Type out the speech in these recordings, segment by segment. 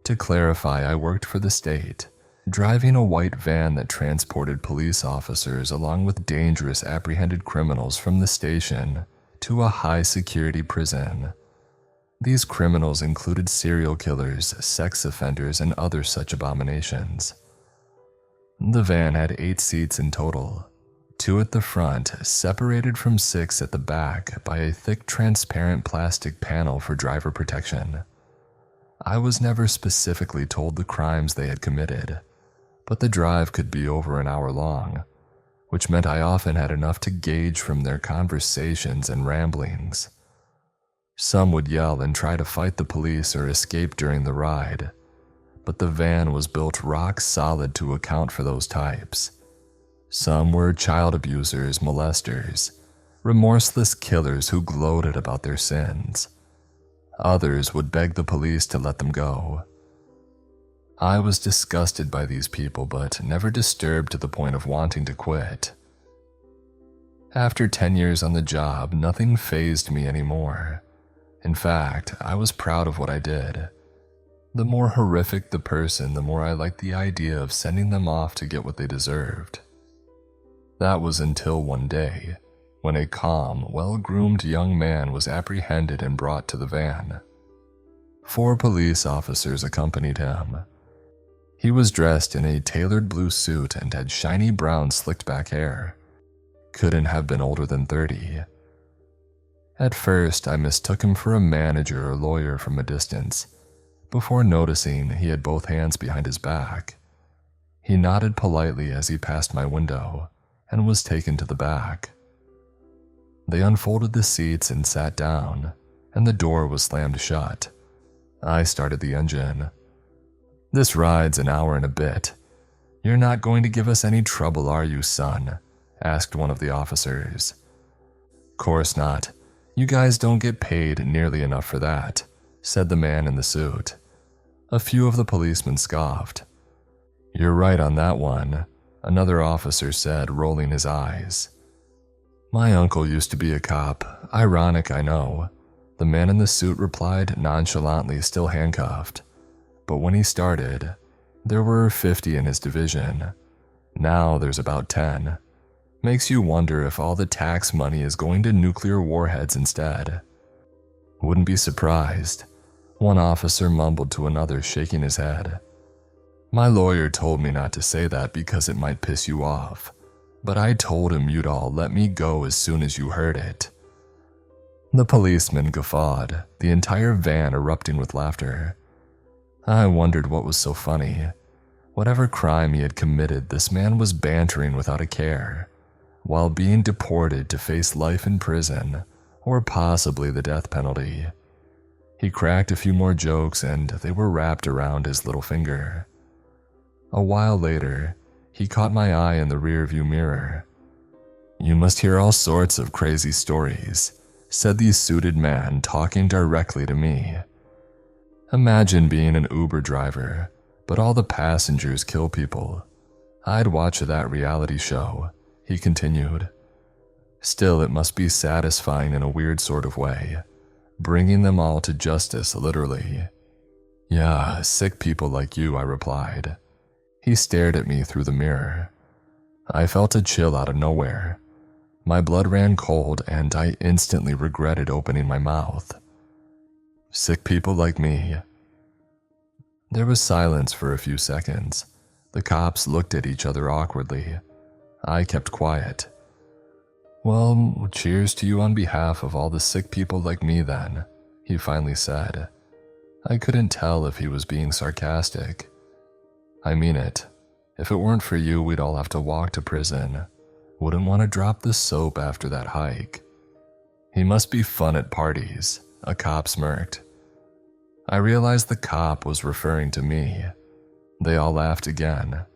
To clarify, I worked for the state, driving a white van that transported police officers along with dangerous apprehended criminals from the station to a high-security prison. These criminals included serial killers, sex offenders, and other such abominations. The van had 8 seats in total, 2 at the front, separated from 6 at the back by a thick transparent plastic panel for driver protection. I was never specifically told the crimes they had committed, but the drive could be over an hour long, which meant I often had enough to gauge from their conversations and ramblings. Some would yell and try to fight the police or escape during the ride, but the van was built rock solid to account for those types. Some were child abusers, molesters, remorseless killers who gloated about their sins. Others would beg the police to let them go. I was disgusted by these people, but never disturbed to the point of wanting to quit. After 10 years on the job, nothing fazed me anymore. In fact, I was proud of what I did. The more horrific the person, the more I liked the idea of sending them off to get what they deserved. That was until one day, when a calm, well-groomed young man was apprehended and brought to the van. 4 police officers accompanied him. He was dressed in a tailored blue suit and had shiny brown slicked-back hair. Couldn't have been older than 30. At first, I mistook him for a manager or lawyer from a distance, before noticing he had both hands behind his back. He nodded politely as he passed my window and was taken to the back. They unfolded the seats and sat down, and the door was slammed shut. I started the engine. "This ride's an hour and a bit. You're not going to give us any trouble, are you, son?" asked one of the officers. "Course not. You guys don't get paid nearly enough for that," said the man in the suit. A few of the policemen scoffed. "You're right on that one," another officer said, rolling his eyes. "My uncle used to be a cop. Ironic, I know," the man in the suit replied nonchalantly, still handcuffed. "But when he started, there were 50 in his division. Now there's about 10. Makes you wonder if all the tax money is going to nuclear warheads instead." "Wouldn't be surprised," one officer mumbled to another, shaking his head. "My lawyer told me not to say that because it might piss you off, but I told him you'd all let me go as soon as you heard it." The policeman guffawed, the entire van erupting with laughter. I wondered what was so funny. Whatever crime he had committed, this man was bantering without a care, while being deported to face life in prison, or possibly the death penalty. He cracked a few more jokes and they were wrapped around his little finger. A while later, he caught my eye in the rearview mirror. "You must hear all sorts of crazy stories," said the suited man, talking directly to me. "Imagine being an Uber driver, but all the passengers kill people. I'd watch that reality show," he continued. "Still, it must be satisfying in a weird sort of way, bringing them all to justice, literally." "Yeah, sick people like you," I replied. He stared at me through the mirror. I felt a chill out of nowhere. My blood ran cold and I instantly regretted opening my mouth. "Sick people like me." There was silence for a few seconds. The cops looked at each other awkwardly. I kept quiet. "Well, cheers to you on behalf of all the sick people like me then," he finally said. I couldn't tell if he was being sarcastic. "I mean it. If it weren't for you, we'd all have to walk to prison. Wouldn't want to drop the soap after that hike." "He must be fun at parties," a cop smirked. I realized the cop was referring to me. They all laughed again.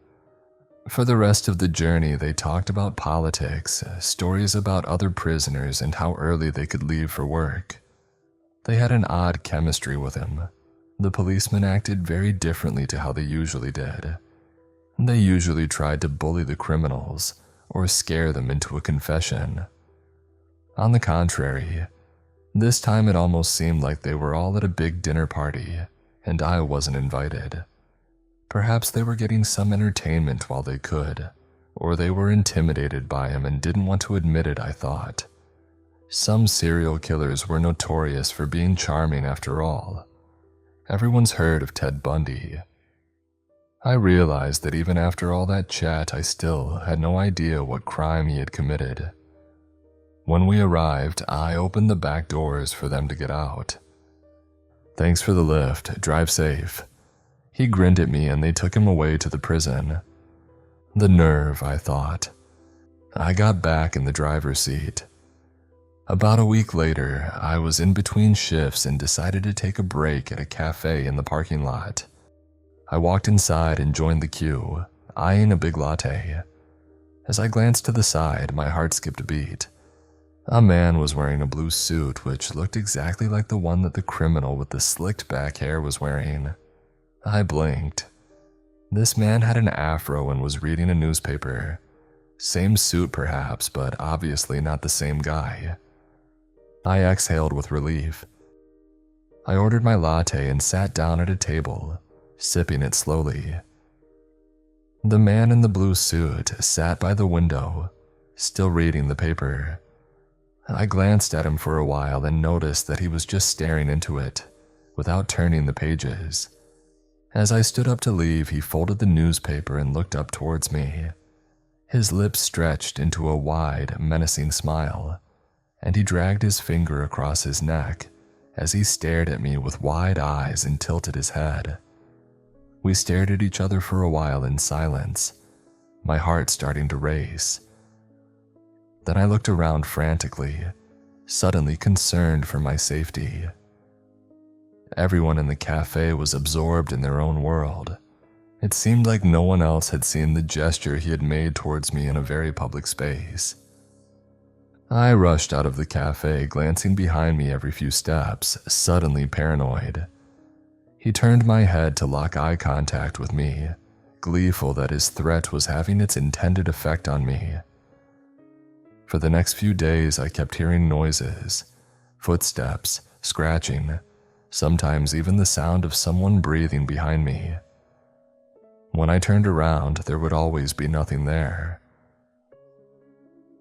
For the rest of the journey, they talked about politics, stories about other prisoners, and how early they could leave for work. They had an odd chemistry with him. The policemen acted very differently to how they usually did. They usually tried to bully the criminals or scare them into a confession. On the contrary, this time it almost seemed like they were all at a big dinner party, and I wasn't invited. Perhaps they were getting some entertainment while they could, or they were intimidated by him and didn't want to admit it, I thought. Some serial killers were notorious for being charming after all. Everyone's heard of Ted Bundy. I realized that even after all that chat, I still had no idea what crime he had committed. When we arrived, I opened the back doors for them to get out. "Thanks for the lift. Drive safe." He grinned at me and they took him away to the prison. The nerve, I thought. I got back in the driver's seat. About a week later, I was in between shifts and decided to take a break at a cafe in the parking lot. I walked inside and joined the queue, eyeing a big latte. As I glanced to the side, my heart skipped a beat. A man was wearing a blue suit which looked exactly like the one that the criminal with the slicked back hair was wearing. I blinked. This man had an afro and was reading a newspaper. Same suit perhaps, but obviously not the same guy. I exhaled with relief. I ordered my latte and sat down at a table, sipping it slowly. The man in the blue suit sat by the window, still reading the paper. I glanced at him for a while and noticed that he was just staring into it, without turning the pages. As I stood up to leave, he folded the newspaper and looked up towards me. His lips stretched into a wide, menacing smile, and he dragged his finger across his neck as he stared at me with wide eyes and tilted his head. We stared at each other for a while in silence, my heart starting to race. Then I looked around frantically, suddenly concerned for my safety. Everyone in the cafe was absorbed in their own world. It seemed like no one else had seen the gesture he had made towards me in a very public space. I rushed out of the cafe, glancing behind me every few steps, suddenly paranoid. He turned my head to lock eye contact with me, gleeful that his threat was having its intended effect on me. For the next few days, I kept hearing noises, footsteps, scratching, sometimes even the sound of someone breathing behind me. When I turned around, there would always be nothing there.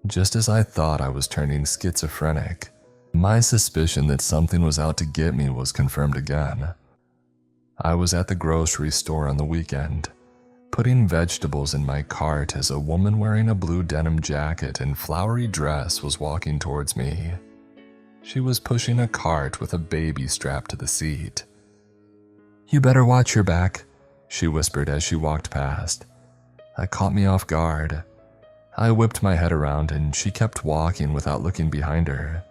Just as I thought I was turning schizophrenic, my suspicion that something was out to get me was confirmed again. I was at the grocery store on the weekend, putting vegetables in my cart as a woman wearing a blue denim jacket and flowery dress was walking towards me. She was pushing a cart with a baby strapped to the seat. "You better watch your back," she whispered as she walked past. That caught me off guard. I whipped my head around and she kept walking without looking behind her.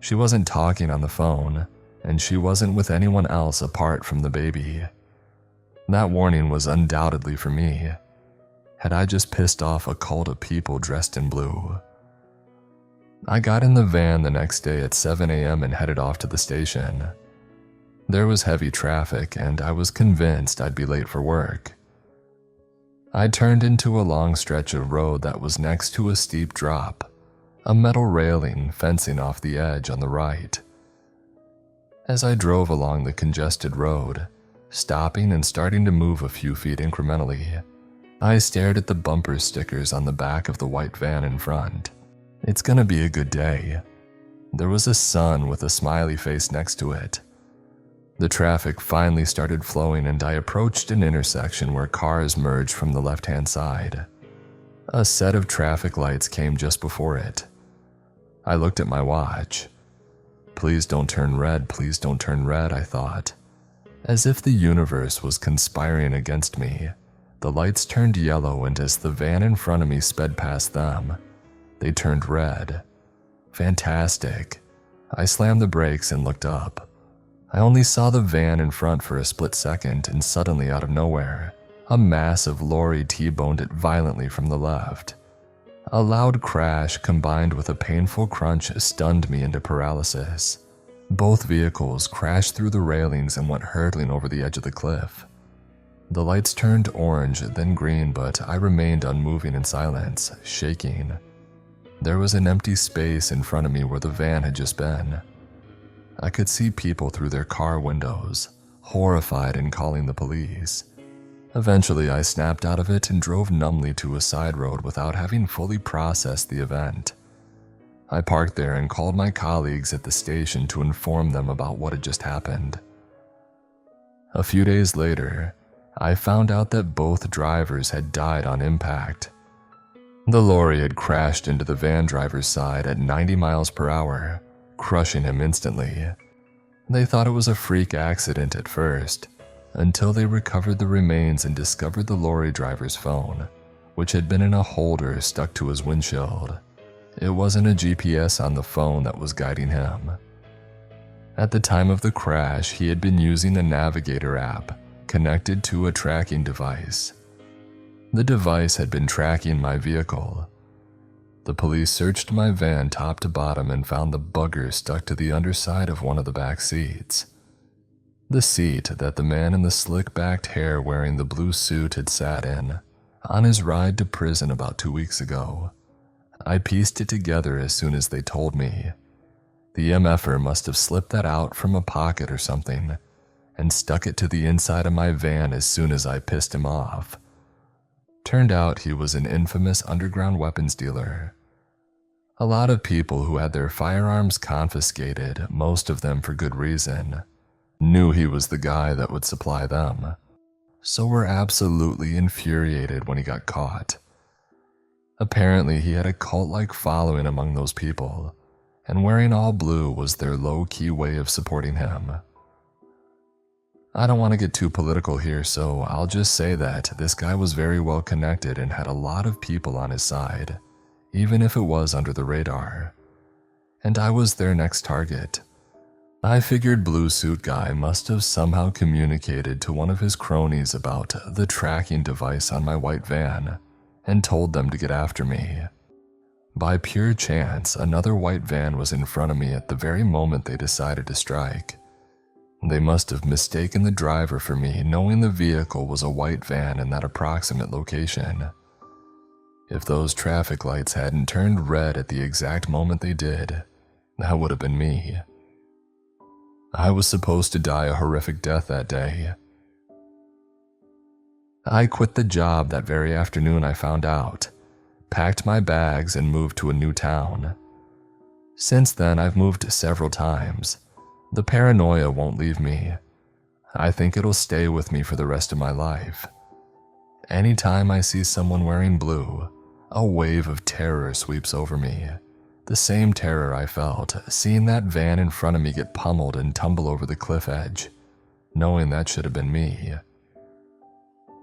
She wasn't talking on the phone, and she wasn't with anyone else apart from the baby. That warning was undoubtedly for me. Had I just pissed off a cult of people dressed in blue? I got in the van the next day at 7 a.m. and headed off to the station. There was heavy traffic, and I was convinced I'd be late for work. I turned into a long stretch of road that was next to a steep drop, a metal railing fencing off the edge on the right. As I drove along the congested road, stopping and starting to move a few feet incrementally, I stared at the bumper stickers on the back of the white van in front. It's gonna be a good day. There was a sun with a smiley face next to it. The traffic finally started flowing and I approached an intersection where cars merged from the left-hand side. A set of traffic lights came just before it. I looked at my watch. Please don't turn red, please don't turn red, I thought. As if the universe was conspiring against me, the lights turned yellow, and as the van in front of me sped past them, they turned red. Fantastic. I slammed the brakes and looked up. I only saw the van in front for a split second, and suddenly out of nowhere, a massive lorry T-boned it violently from the left. A loud crash combined with a painful crunch stunned me into paralysis. Both vehicles crashed through the railings and went hurtling over the edge of the cliff. The lights turned orange, then green, but I remained unmoving in silence, shaking. There was an empty space in front of me where the van had just been. I could see people through their car windows, horrified and calling the police. Eventually, I snapped out of it and drove numbly to a side road without having fully processed the event. I parked there and called my colleagues at the station to inform them about what had just happened. A few days later, I found out that both drivers had died on impact. The lorry had crashed into the van driver's side at 90 miles per hour, crushing him instantly. They thought it was a freak accident at first, until they recovered the remains and discovered the lorry driver's phone, which had been in a holder stuck to his windshield. It wasn't a GPS on the phone that was guiding him. At the time of the crash, he had been using a navigator app connected to a tracking device. The device had been tracking my vehicle. The police searched my van top to bottom and found the bugger stuck to the underside of one of the back seats. The seat that the man in the slick-backed hair wearing the blue suit had sat in on his ride to prison about 2 weeks ago. I pieced it together as soon as they told me. The MFer must have slipped that out from a pocket or something and stuck it to the inside of my van as soon as I pissed him off. Turned out he was an infamous underground weapons dealer. A lot of people who had their firearms confiscated, most of them for good reason, knew he was the guy that would supply them, so were absolutely infuriated when he got caught. Apparently, he had a cult-like following among those people, and wearing all blue was their low-key way of supporting him. I don't want to get too political here, so I'll just say that this guy was very well connected and had a lot of people on his side, even if it was under the radar. And I was their next target. I figured Blue Suit Guy must have somehow communicated to one of his cronies about the tracking device on my white van and told them to get after me. By pure chance, another white van was in front of me at the very moment they decided to strike. They must have mistaken the driver for me, knowing the vehicle was a white van in that approximate location. If those traffic lights hadn't turned red at the exact moment they did, that would have been me. I was supposed to die a horrific death that day. I quit the job that very afternoon I found out, packed my bags and moved to a new town. Since then, I've moved several times. The paranoia won't leave me. I think it'll stay with me for the rest of my life. Anytime I see someone wearing blue, a wave of terror sweeps over me. The same terror I felt seeing that van in front of me get pummeled and tumble over the cliff edge, knowing that should have been me.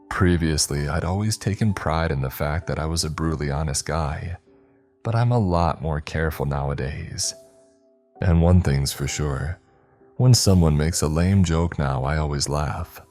Previously, I'd always taken pride in the fact that I was a brutally honest guy, but I'm a lot more careful nowadays. And one thing's for sure, when someone makes a lame joke now, I always laugh.